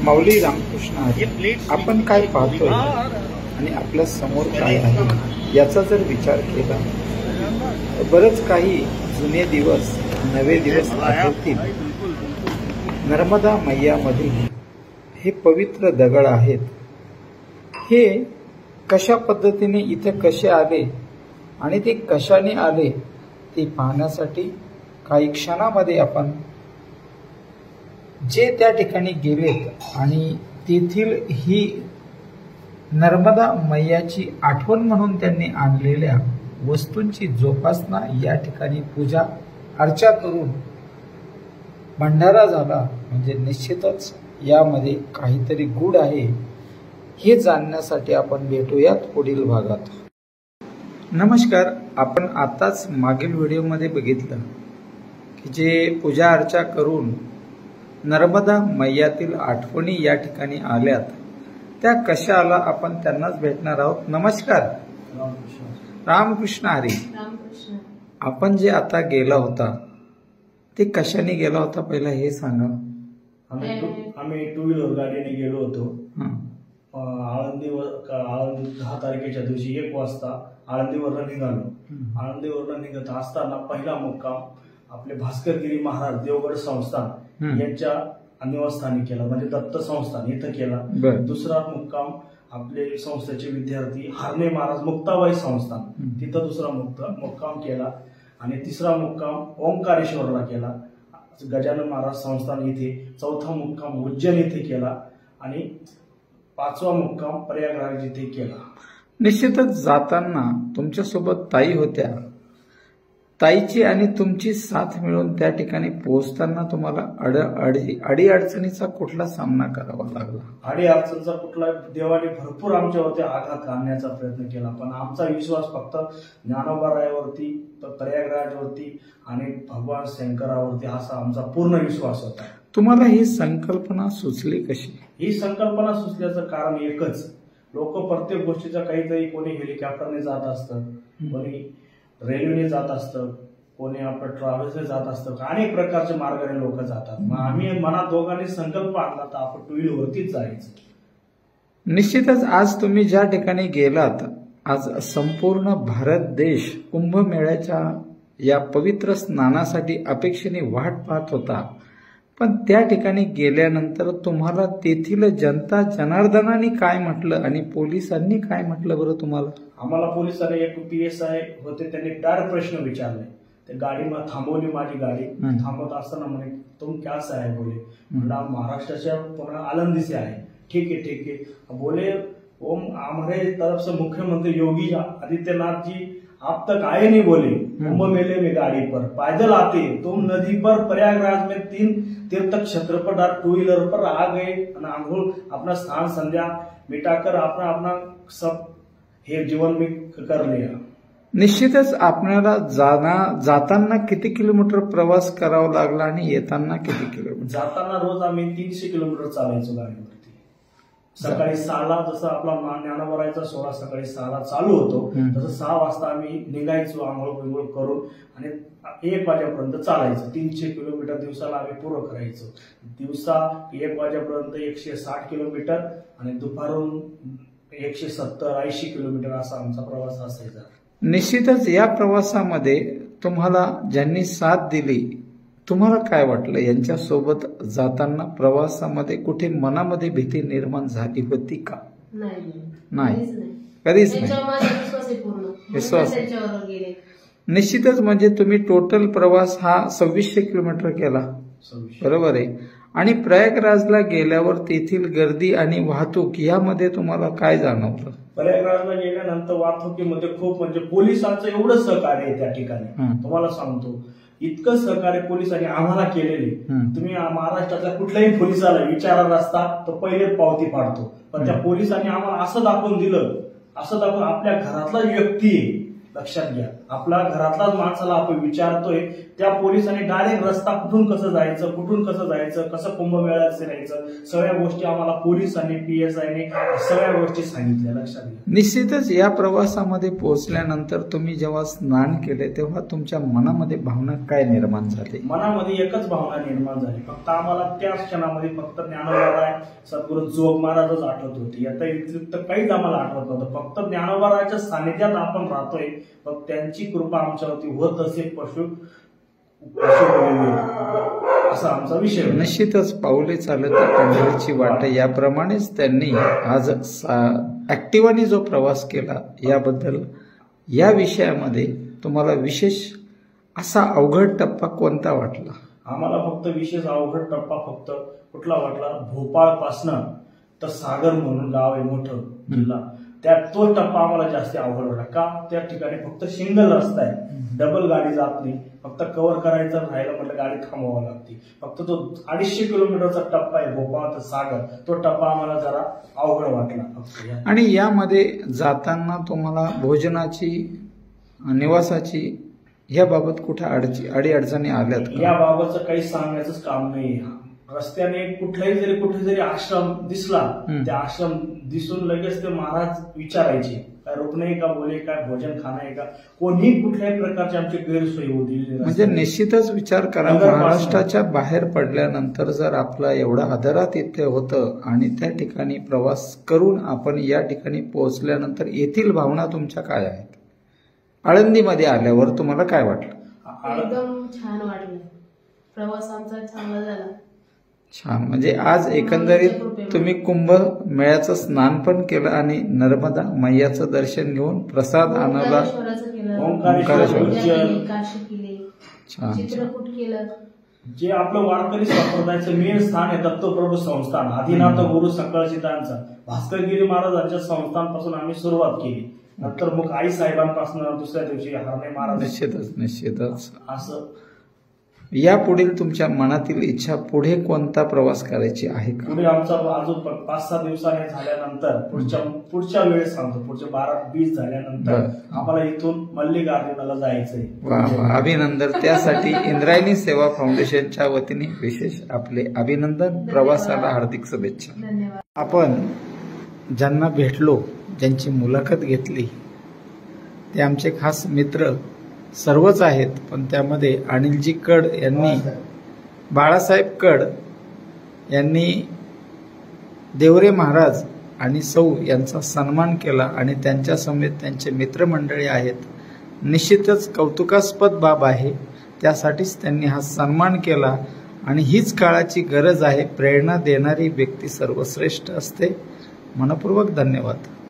माऊली रामकृष्ण हरी. आपण काय पाहतोय आणि आपल्या समोर काय आहे याचा जर विचार केला तर बरंच काही जुने दिवस नवे दिवस आठवतील. नर्मदा मैयामध्ये हे पवित्र दगड आहेत. हे कशा पद्धतीने इथे कसे आले आणि ते कशाने आले ते पाहण्यासाठी काही क्षणामध्ये आपण जे त्या ठिकाणी गेलेत आणि तेथील ही नर्मदा मैयाची आठवण म्हणून त्यांनी आणलेल्या वस्तूंची जोपासना या ठिकाणी पूजा अर्चा करून भंडारा झाला म्हणजे निश्चितच यामध्ये काहीतरी गूढ आहे हे जाणण्यासाठी आपण भेटूयात पुढील भागात. नमस्कार. आपण आताच मागील व्हिडिओमध्ये बघितलं की जे पूजा अर्चा करून नर्मदा मैयातील आठवणी या ठिकाणी आल्यात त्या कशा आला आपण त्यांनाच भेटणार आहोत. नमस्कार. रामकृष्ण हरी. आपण जे आता गेला होता ते कशाने गेला होता पहिला हे सांगा. आम्ही 2 व्हीलर गाडीने गेलो होतो. आळंदी 10 तारखेच्या दिवशी 1 वाजता आळंदीवरनं निघालो. आळंदीवरनं निघत असताना पहिला मुक्काम आपले भास्करगिरी महाराज देवगड संस्थान यांच्या निवासस्थानी केला म्हणजे दत्त संस्थान इथं केला. दुसरा मुक्काम आपले संस्थेचे विद्यार्थी हरणे महाराज मुक्ताबाई संस्थान तिथं दुसरा मुक्काम केला आणि तिसरा मुक्काम ओंकारेश्वरला केला. गजानन महाराज संस्थान इथे. चौथा मुक्काम उज्जैन इथे केला आणि 5वा मुक्काम प्रयागराज इथे केला. निश्चितच जाताना तुमच्यासोबत ताई होत्या. ताईची आणि तुमची साथ मिळून त्या ठिकाणी पोहोचताना तुम्हाला अडीअडचणीचा कुठला सामना करावा लागला? अडीअडचणीचा कुठला देवाने भरपूर आमच्यावरती आघात आणण्याचा प्रयत्न केला पण आमचा विश्वास फक्त ज्ञानोबारायावरती प्रयागराजवरती आणि भगवान शंकरावरती असा आमचा पूर्ण विश्वास होता. तुम्हाला ही संकल्पना सुचली कशी? ही संकल्पना सुचल्याचं कारण एकच. लोक प्रत्येक गोष्टीचा काहीतरी कोणी हेलिकॉप्टरने जात असतं, कोणी रेल्वेने जात असतं, कोणी आपलं ट्रॅव्हल्सने जात असतं, अनेक प्रकारचे मार्गाने लोक जातात. मग आम्ही मनात दोघांनी संकल्प आणला तर आपण 2 व्हीलरवरतीच जायचं. निश्चितच आज तुम्ही ज्या ठिकाणी गेलात आज संपूर्ण भारत देश कुंभमेळ्याच्या या पवित्र स्नानासाठी अपेक्षेने वाट पाहत होता. पण त्या ठिकाणी गेल्यानंतर तुम्हाला तेथील जनता जनार्दनाने काय म्हटलं आणि पोलिसांनी काय म्हटलं बरं तुम्हाला? आम्हाला पोलिसांनी एक PSI होते त्यांनी डायरेक्ट प्रश्न विचारले. ते गाडी थांबवली माझी गाडी. थांबवत असताना म्हणे तुम क्या से आहे बोले. म्हणला महाराष्ट्राच्या पुन्हा आळंदी से आहे. ठीक है. बोले ओम हमारे तरफ से मुख्यमंत्री योगी आदित्यनाथ जी आप तक आए नहीं बोले. कुंभ मेले में गाड़ी पर पैदल आते तुम नदी पर प्रयागराज में 3 तीर्थ क्षेत्र पर 2 व्हीलर पर आ गए आंघोल अपना स्नान संध्या मिटाकर अपना सब हे जीवन में कर लिया. निश्चितच आपल्याला जाताना किती किलोमीटर प्रवास करावा लागला आणि येताना किती किलोमीटर? जाताना रोज आम्ही 300 किलोमीटर चालायचो गाडीवरती. सकाळी 6ला जसं आपला ज्ञानोबारायाचा सोहळा सकाळी 6ला चालू होतो तसं 6 वाजता आम्ही निघायचो आंघोळ बिंघोळ करून आणि 1 वाजेपर्यंत चालायचं. 300 किलोमीटर दिवसाला आम्ही पूर्ण करायचो. दिवसा 1 वाजेपर्यंत 160 किलोमीटर आणि दुपारून 170-80 किलोमीटर असा आमचा प्रवास असायचा. निश्चितच या प्रवासामध्ये तुम्हाला ज्यांनी साथ दिली तुम्हाला काय वाटलं? यांच्यासोबत जाताना प्रवासामध्ये कुठे मनामध्ये भीती निर्माण झाली होती का? नाही, कधीच नाही. विश्वास. निश्चितच म्हणजे तुम्ही टोटल प्रवास हा 2600 किलोमीटर केला बरोबर आहे. आणि प्रयागराजला गेल्यावर तेथील गर्दी आणि वाहतूक यामध्ये तुम्हाला काय जाणवलं? प्रयागराजला गेल्यानंतर वाहतुकीमध्ये खूप म्हणजे पोलिसांचं एवढं सहकार्य आहे त्या ठिकाणी तुम्हाला सांगतो. इतकं सहकार्य पोलिसांनी आम्हाला केलेले. तुम्ही महाराष्ट्रातल्या कुठल्याही पोलिसाला विचारत असता तर पहिले पावती पाडतो पण त्या पोलिसांनी आम्हाला असं दाखवून दिलं असं दाखवून आपल्या घरातला व्यक्ती आहे लक्षात घ्या. आपल्या घरातलाच माणसाला आपण विचारतोय, त्या पोलिसांनी डायरेक्ट रस्ता कुठून कसं जायचं, कसं कुंभमेळ्यात फिरायचं, सगळ्या गोष्टी आम्हाला पोलिसांनी, PSIने सगळ्या गोष्टी सांगितल्या. लक्षात घ्या. निश्चितच या प्रवासामध्ये पोहोचल्यानंतर तुम्ही जेव्हा स्नान केले तेव्हा तुमच्या मनामध्ये भावना काय निर्माण झाली? मनामध्ये एकच भावना निर्माण झाली, फक्त आम्हाला त्या क्षणामध्ये फक्त ज्ञानोबा सद्गुरू जोग महाराजच आठवत होते. याचा व्यतिरिक्त काहीच आम्हाला आठवत नव्हतं. फक्त ज्ञानोबाराच्या सानिध्यात आपण राहतोय, फक्त त्यांची कृपा आमच्यावरती होत असेल. पशु असा आमचा विषय. निश्चितच पाऊले चालत पंढरीची वाट, याप्रमाणेच त्यांनी आज ऍक्टिव्हाने जो प्रवास केला याबद्दल या विषयामध्ये तुम्हाला विशेष असा अवघड टप्पा कोणता वाटला? आम्हाला फक्त विशेष अवघड टप्पा फक्त कुठला वाटला, भोपाळ पासनं तर सागर म्हणून गाव आहे मोठं जिल्हा, त्यात तो टप्पा आम्हाला जास्त अवघड वाटला. का? त्या ठिकाणी फक्त सिंगल रस्ता आहे, डबल गाडी जात नाही. फक्त कव्हर करायचं राहिलं म्हटलं गाडी थांबवावं लागते. फक्त तो 250 किलोमीटरचा टप्पा आहे भोपाळ ते सागर, तो टप्पा आम्हाला जरा अवघड वाटला. आणि यामध्ये जाताना तुम्हाला भोजनाची, निवासाची याबाबत कुठे अडी अडचणी आल्यात? याबाबतचं काही सांगण्याचंच काम नाही. रस्त्याने कुठे जरी आश्रम दिसला, त्या आश्रम दिसून लगेच ते महाराज विचारायचे काय रोपणे आहे का, बोले काय भोजन खाणं आहे का, कोणीही कुठल्याही प्रकारची आमची गैरसोय होती. म्हणजे निश्चितच विचार करा, महाराष्ट्राच्या बाहेर पडल्यानंतर जर आपला एवढा आदरात इथे होतं आणि त्या ठिकाणी प्रवास करून आपण या ठिकाणी पोहोचल्यानंतर येथील भावना तुमच्या काय आहेत? आळंदीमध्ये आल्यावर तुम्हाला काय वाटलं? एकदम छान वाटलं, प्रवास आमचा चांगला झाला. छान. म्हणजे आज एकंदरीत तुम्ही कुंभ मेळ्याचं स्नान पण केलं आणि नर्मदा मैयाचं दर्शन घेऊन प्रसाद आणला. छान. चित्रकूट केलं. जे आपलं वारकरी संप्रदायाचं मेन स्थान आहे दत्तप्रभू संस्थान, आदिनाथ गुरु सकळचितांचा भास्करगिरी महाराजांच्या संस्थानपासून आम्ही सुरुवात केली. नंतर मग आई साहेबांपासून दुसऱ्या दिवशी हरणे महाराज. निश्चितच असं यापुढील तुमच्या मनातील इच्छा, पुढे कोणता प्रवास करायची आहे का? पुढे आमचा अजून 5-6 दिवसाने झाल्यानंतर पुढच्या वेळेस सांगतो, पुढच्या 12-20 झाल्यानंतर आम्हाला इथून मल्लिकार्जुनाला जायचंय. वा, अभिनंदन. त्यासाठी इंद्रायणी सेवा फाउंडेशनच्या वतीने विशेष आपले अभिनंदन. प्रवासाला हार्दिक शुभेच्छा. धन्यवाद. आपण ज्यांना भेटलो, ज्यांची मुलाखत घेतली ते आमचे खास मित्र सर्वच आहेत, पण त्यामध्ये अनिलजी कड यांनी, बाळासाहेब कड यांनी देवरे महाराज आणि सौ यांचा सन्मान केला आणि त्यांच्या समेत त्यांचे मित्रमंडळी आहेत. निश्चितच कौतुकास्पद बाब आहे, त्यासाठीच त्यांनी हा सन्मान केला आणि हीच काळाची गरज आहे. प्रेरणा देणारी व्यक्ती सर्वश्रेष्ठ असते. मनपूर्वक धन्यवाद.